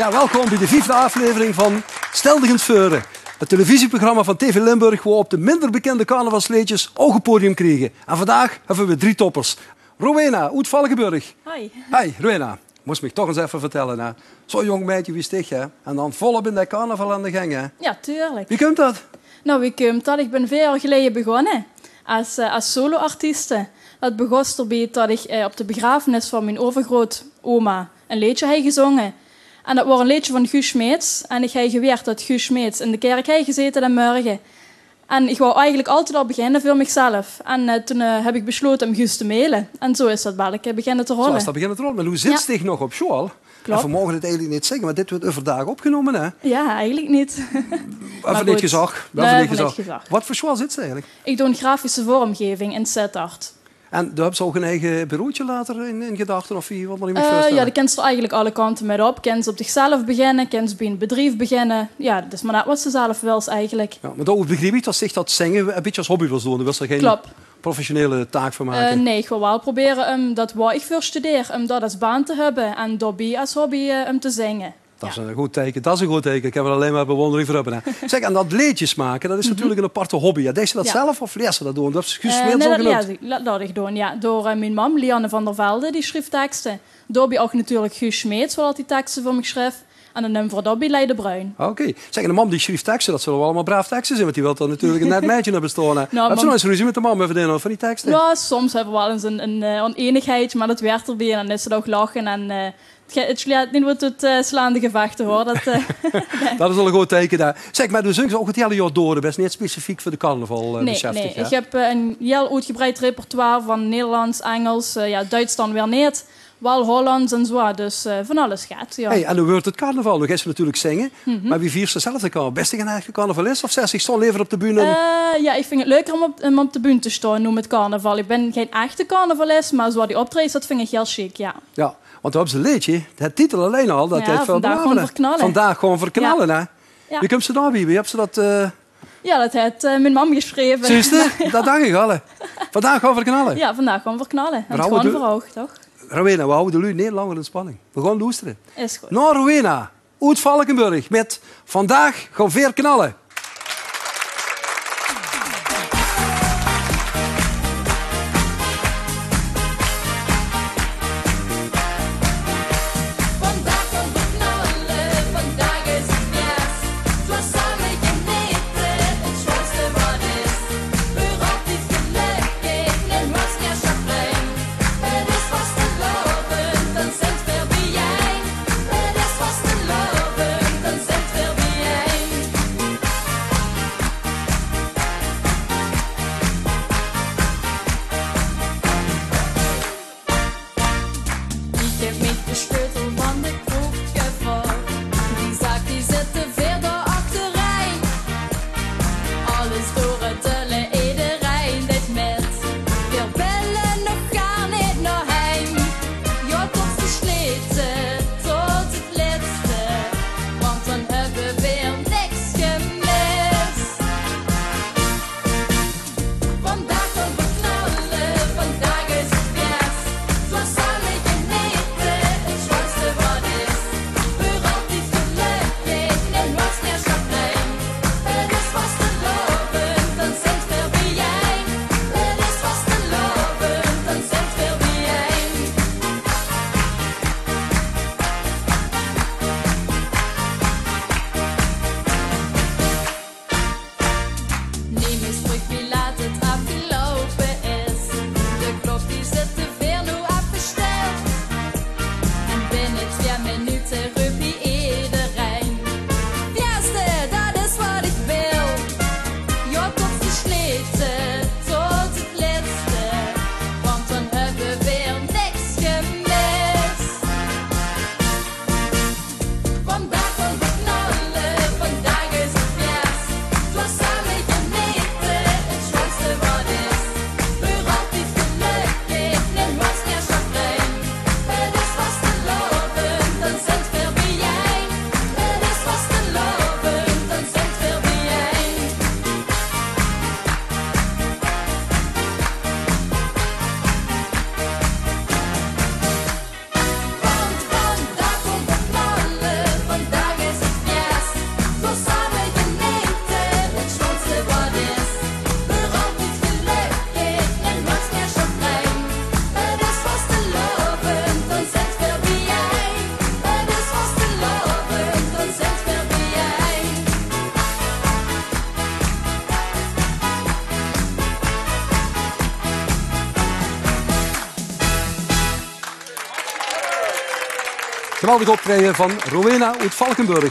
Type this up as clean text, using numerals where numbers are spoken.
Ja, welkom bij de 5e aflevering van Steldigend Veuren. Het televisieprogramma van TV Limburg waar op de minder bekende carnavalsleedjes ook een podium kregen. En vandaag hebben we 3 toppers. Rowena uit Valkenburg. Hoi. Hi, Rowena. Moest me toch eens even vertellen. Hè? Zo'n jong meidje, wie sticht hè? En dan volop in dat carnaval aan de gang. Hè? Ja, tuurlijk. Wie komt dat? Nou, wie komt dat? Ik ben 4 jaar geleden begonnen als solo-artieste. Dat begon erbij dat ik op de begrafenis van mijn overgrootoma een liedje heb gezongen. En dat was een liedje van Guus Smeets. En ik heb gewerkt dat Guus Smeets in de kerk heeft gezeten en morgen. En ik wou eigenlijk altijd al beginnen voor mezelf. En toen heb ik besloten om Guus te mailen. En zo is dat wel. Ik beginnen te rollen. Zo is dat beginnen te rollen. Maar hoe zit het nog op school? Klopt. En we mogen het eigenlijk niet zeggen, maar dit wordt overdag opgenomen. Hè? Ja, eigenlijk niet. Even niet gezag. Wat voor school zit ze eigenlijk? Ik doe een grafische vormgeving in Sittard. En daar hebben ze ook een eigen bureautje later in gedachten? Of wat moet je me voorstellen? Ja, die kan ze er eigenlijk alle kanten mee op. Kan ze op zichzelf beginnen, kan ze bij een bedrijf beginnen. Ja, dat is maar net wat ze zelf wil eigenlijk. Ja, maar dat begrijp ik dat zich dat zingen een beetje als hobby wil doen. Daar wil ze geen Klopt. professionele taak van maken? Nee, ik wil wel proberen dat waar ik voor studeer, om dat als baan te hebben. En daarbij als hobby om te zingen. Dat is een goed teken. Dat is een goed teken. Ik heb er alleen maar bewondering voor hebben. Hè. Zeg, en dat liedjes maken, dat is natuurlijk een aparte hobby. Ja, deed je dat zelf of leer ze dat doen? Dat is nee, dat ik doen. Ja, door mijn mam, Lianne van der Velde, die schreef teksten. Daarbij ook natuurlijk Guus Smeets, wat die teksten voor me schreef. En dan voor daarbij Leide Bruin. Oké. Zeg, en de mam die schreef teksten, dat zullen wel allemaal braaf teksten zijn, want die wil dan natuurlijk een net meidje naar bestaan. Heb je nou eens ruzie met de mam even van die teksten? Ja, soms hebben we wel eens een oneenigheid, maar dat werd erbij en dan is het ook lachen en... Het wordt het slaande gevechten, hoor. Dat is al een goed teken daar. Zeg, maar de zingt ook het hele jaar door. Dat is niet specifiek voor de carnaval beschäftigd. Nee. Ik heb een heel uitgebreid repertoire van Nederlands, Engels, Duits dan weer niet. Wel Hollands en zo, dus van alles gaat. Ja. Hey, en dan wordt het carnaval. Nog eens natuurlijk zingen. Maar wie viert zichzelf de carnaval? Best een eigen carnavalist? Of zeg ik stond liever op de bühne? Ja, ik vind het leuker om op de bühne te staan, noem het carnaval. Ik ben geen echte carnavalist, maar zo die optredens, dat vind ik heel chic, ja. Ja. Want dan hebben ze een liedje, het titel alleen al, dat heeft veel Vandaag gewoon verknallen. Vandaag gewoon verknallen, hè? Ja. Wie komt ze daar bij? Wie heeft ze dat... Ja, dat heeft mijn mam geschreven. Zuster, dat dacht ik al. Vandaag gewoon verknallen? Ja, vandaag gewoon verknallen. En het gewoon verhoogd, toch? Rowena, we houden de lui niet langer in spanning. We gaan luisteren. Is goed. Nou, Rowena, uit Valkenburg met Vandaag gewoon weer knallen. Geweldig optreden van Rowena uit Valkenburg.